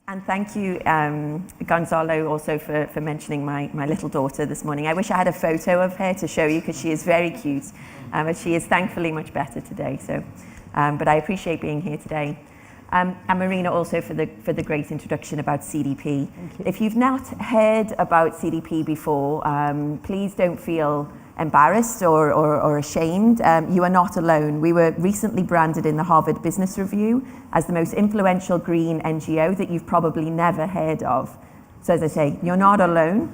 And thank you, Gonzalo, also for mentioning my little daughter this morning. I wish I had a photo of her to show you because she is very cute, but she is thankfully much better today. So, but I appreciate being here today. And Marina also for the great introduction about CDP. If you've not heard about CDP before, please don't feel embarrassed or ashamed. You are not alone. We were recently branded in the Harvard Business Review as the most influential green NGO that you've probably never heard of. So as I say, you're not alone.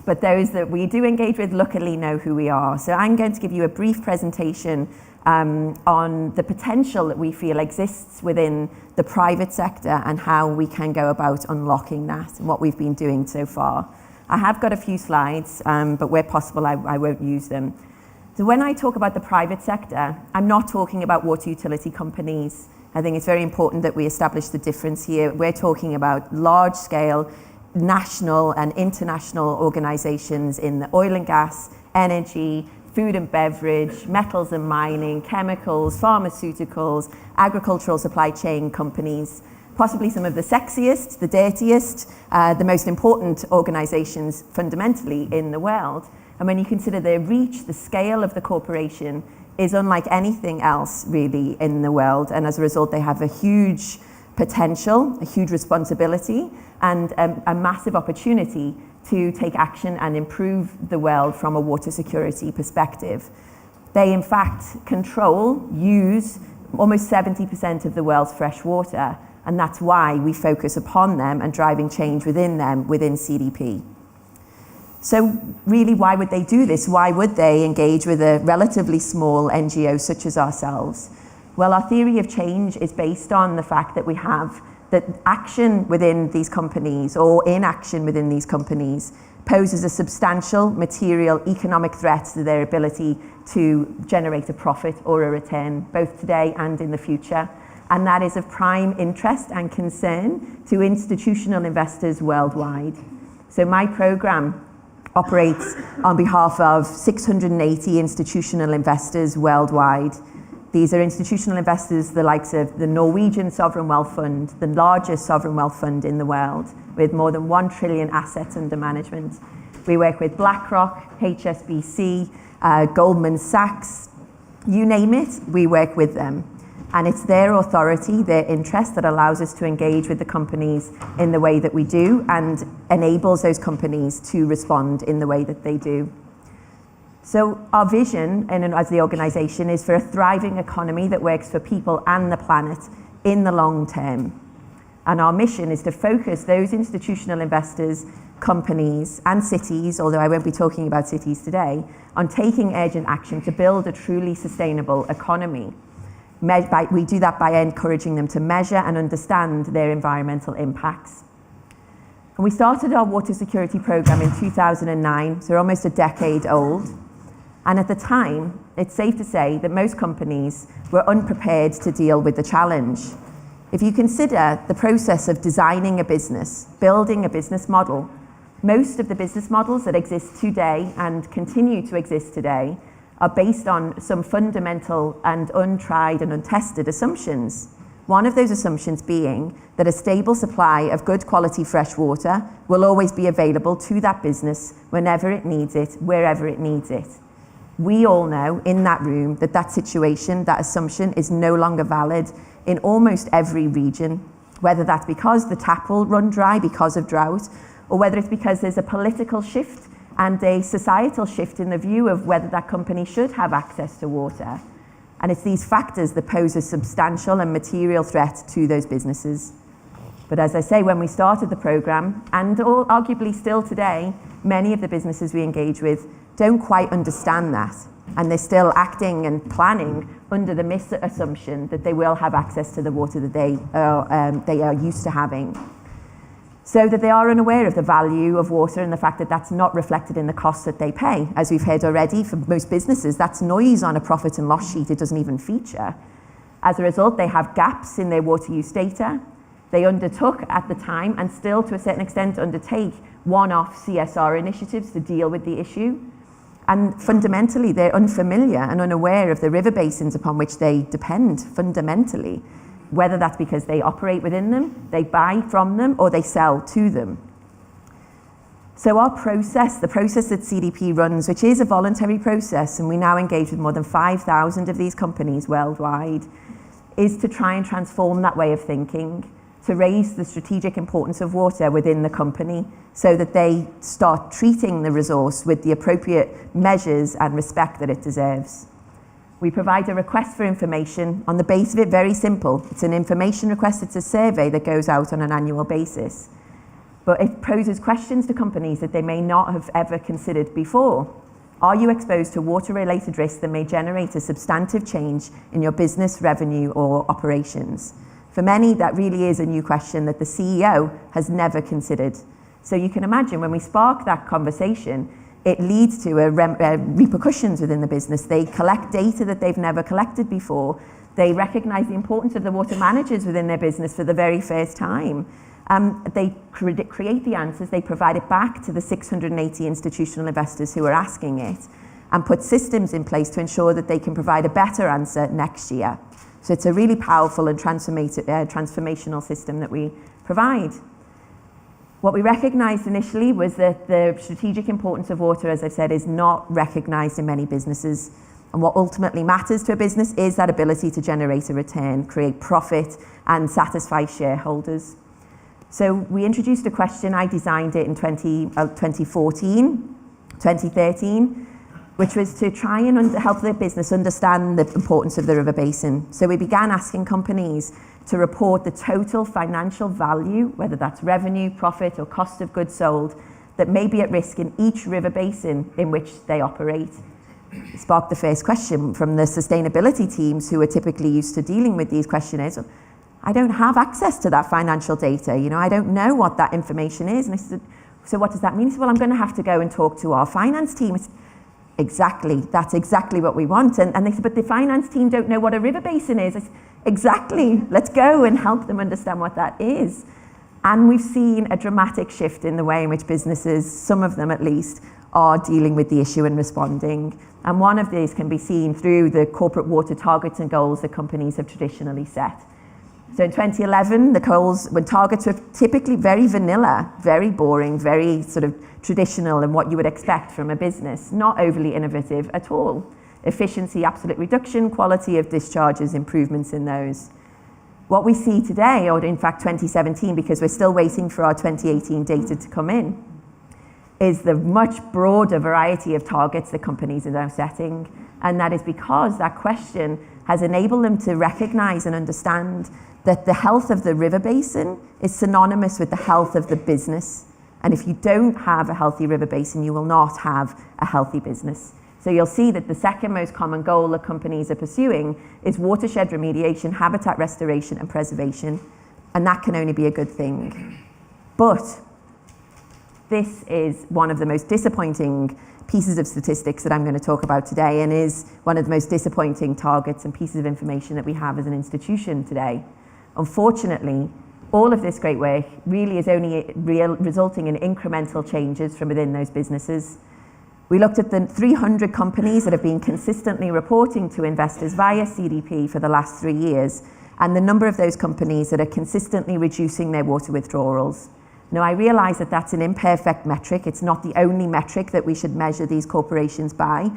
But those that we do engage with luckily know who we are. So I'm going to give you a brief presentation on the potential that we feel exists within the private sector and how we can go about unlocking that and what we've been doing so far. I have got a few slides, but where possible, I won't use them. So when I talk about the private sector, I'm not talking about water utility companies. I think it's very important that we establish the difference here. We're talking about large-scale, national and international organizations in the oil and gas, energy, food and beverage, metals and mining, chemicals, pharmaceuticals, agricultural supply chain companies, possibly some of the sexiest, the dirtiest, the most important organizations fundamentally in the world. And when you consider their reach, the scale of the corporation is unlike anything else really in the world. And as a result, they have a huge potential, a huge responsibility, and a massive opportunity to take action and improve the world from a water security perspective. They in fact use almost 70% of the world's fresh water. And that's why we focus upon them and driving change within them, within CDP. So really, why would they do this? Why would they engage with a relatively small NGO such as ourselves? Well, our theory of change is based on the fact that we have that action within these companies or inaction within these companies poses a substantial material economic threat to their ability to generate a profit or a return, both today and in the future. And that is of prime interest and concern to institutional investors worldwide. So my program operates on behalf of 680 institutional investors worldwide. These are institutional investors, the likes of the Norwegian Sovereign Wealth Fund, the largest sovereign wealth fund in the world, with more than 1 trillion assets under management. We work with BlackRock, HSBC, Goldman Sachs, you name it, we work with them. And it's their authority, their interest that allows us to engage with the companies in the way that we do and enables those companies to respond in the way that they do. So our vision as the organization is for a thriving economy that works for people and the planet in the long term. And our mission is to focus those institutional investors, companies and cities, although I won't be talking about cities today, on taking urgent action to build a truly sustainable economy. We do that by encouraging them to measure and understand their environmental impacts. And we started our water security program in 2009, so we're almost a decade old. And at the time, it's safe to say that most companies were unprepared to deal with the challenge. If you consider the process of designing a business, building a business model, most of the business models that exist today and continue to exist today are based on some fundamental and untried and untested assumptions. One of those assumptions being that a stable supply of good quality fresh water will always be available to that business whenever it needs it, wherever it needs it. We all know in that room that that situation, that assumption is no longer valid in almost every region, whether that's because the tap will run dry because of drought, or whether it's because there's a political shift and a societal shift in the view of whether that company should have access to water. And it's these factors that pose a substantial and material threat to those businesses. But as I say, when we started the program, and arguably still today, many of the businesses we engage with don't quite understand that. And they're still acting and planning under the misassumption that they will have access to the water that they are used to having. So that they are unaware of the value of water and the fact that that's not reflected in the costs that they pay. As we've heard already, for most businesses, that's noise on a profit and loss sheet. It doesn't even feature. As a result, they have gaps in their water use data. They undertook at the time, and still to a certain extent undertake, one-off CSR initiatives to deal with the issue. And fundamentally, they're unfamiliar and unaware of the river basins upon which they depend, fundamentally, whether that's because they operate within them, they buy from them, or they sell to them. So our process, the process that CDP runs, which is a voluntary process, and we now engage with more than 5,000 of these companies worldwide, is to try and transform that way of thinking, to raise the strategic importance of water within the company so that they start treating the resource with the appropriate measures and respect that it deserves. We provide a request for information. On the base of it, very simple. It's an information request. It's a survey that goes out on an annual basis. But it poses questions to companies that they may not have ever considered before. Are you exposed to water-related risks that may generate a substantive change in your business, revenue, or operations? For many, that really is a new question that the CEO has never considered. So you can imagine when we spark that conversation, it leads to repercussions within the business. They collect data that they've never collected before. They recognize the importance of the water managers within their business for the very first time. They create the answers, they provide it back to the 680 institutional investors who are asking it, and put systems in place to ensure that they can provide a better answer next year. So it's a really powerful and transformational system that we provide. What we recognized initially was that the strategic importance of water, as I've said, is not recognized in many businesses. And what ultimately matters to a business is that ability to generate a return, create profit, and satisfy shareholders. So we introduced a question. I designed it in 2013, which was to try and help the business understand the importance of the river basin. So we began asking companies to report the total financial value, whether that's revenue, profit, or cost of goods sold, that may be at risk in each river basin in which they operate. It sparked the first question from the sustainability teams who are typically used to dealing with these questionnaires. I don't have access to that financial data. I don't know what that information is. And I said, so what does that mean? He said, well, I'm going to have to go and talk to our finance team. I said, exactly, that's exactly what we want. And they said, but the finance team don't know what a river basin is. I said, exactly, let's go and help them understand what that is. And we've seen a dramatic shift in the way in which businesses, some of them at least, are dealing with the issue and responding. And one of these can be seen through the corporate water targets and goals that companies have traditionally set. So in 2011, the goals, when targets were typically very vanilla, very boring, very sort of traditional and what you would expect from a business, not overly innovative at all. Efficiency, absolute reduction, quality of discharges, improvements in those. What we see today, or in fact 2017, because we're still waiting for our 2018 data to come in, is the much broader variety of targets that companies are now setting. And that is because that question has enabled them to recognize and understand that the health of the river basin is synonymous with the health of the business. And if you don't have a healthy river basin, you will not have a healthy business. So you'll see that the second most common goal that companies are pursuing is watershed remediation, habitat restoration, and preservation. And that can only be a good thing. But this is one of the most disappointing pieces of statistics that I'm going to talk about today, and is one of the most disappointing targets and pieces of information that we have as an institution today. Unfortunately, all of this great work really is only resulting in incremental changes from within those businesses. We looked at the 300 companies that have been consistently reporting to investors via CDP for the last 3 years, and the number of those companies that are consistently reducing their water withdrawals. Now, I realize that that's an imperfect metric. It's not the only metric that we should measure these corporations by,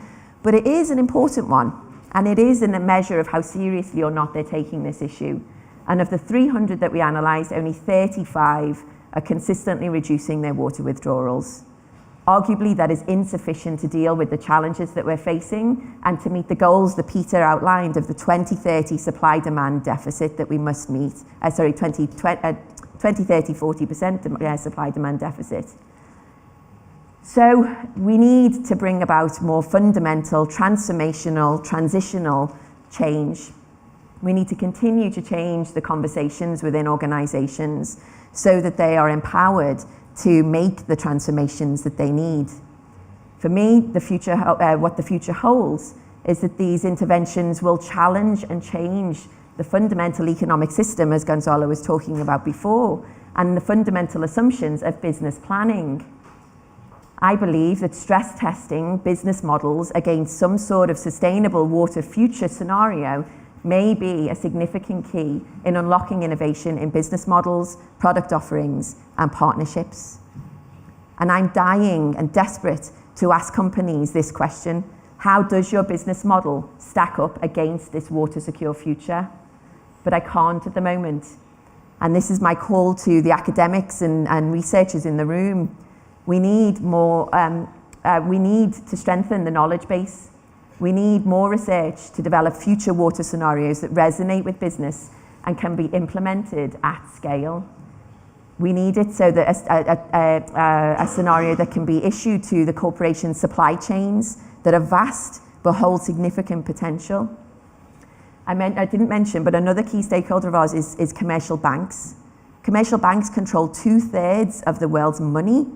but it is an important one, and it is in a measure of how seriously or not they're taking this issue. And of the 300 that we analysed, only 35 are consistently reducing their water withdrawals. Arguably, that is insufficient to deal with the challenges that we're facing and to meet the goals that Peter outlined of the 2030 supply-demand deficit that we must meet. 2030, 40% supply-demand deficit. So we need to bring about more fundamental, transformational, transitional change. We need to continue to change the conversations within organizations so that they are empowered to make the transformations that they need. For me, what the future holds is that these interventions will challenge and change the fundamental economic system, as Gonzalo was talking about before, and the fundamental assumptions of business planning. I believe that stress testing business models against some sort of sustainable water future scenario may be a significant key in unlocking innovation in business models, product offerings, and partnerships. And I'm dying and desperate to ask companies this question: how does your business model stack up against this water secure future? But I can't at the moment. And this is my call to the academics and researchers in the room. We need more, we need to strengthen the knowledge base. We need more research to develop future water scenarios that resonate with business and can be implemented at scale. We need it so that a scenario that can be issued to the corporation's supply chains that are vast but hold significant potential. I didn't mention, but another key stakeholder of ours is commercial banks. Commercial banks control 2/3 of the world's money.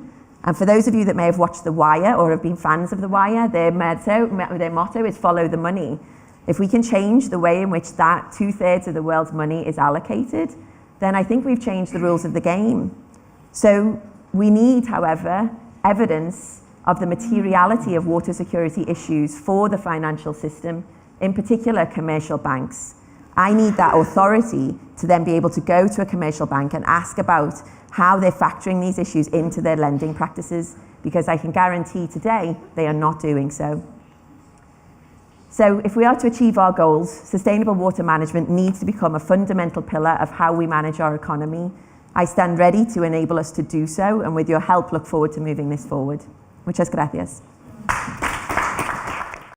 And for those of you that may have watched The Wire or have been fans of The Wire, their motto is follow the money. If we can change the way in which that 2/3 of the world's money is allocated, then I think we've changed the rules of the game. So we need, however, evidence of the materiality of water security issues for the financial system, in particular commercial banks. I need that authority to then be able to go to a commercial bank and ask about how they're factoring these issues into their lending practices, because I can guarantee today they are not doing so. So if we are to achieve our goals, sustainable water management needs to become a fundamental pillar of how we manage our economy. I stand ready to enable us to do so, and with your help look forward to moving this forward. Muchas gracias.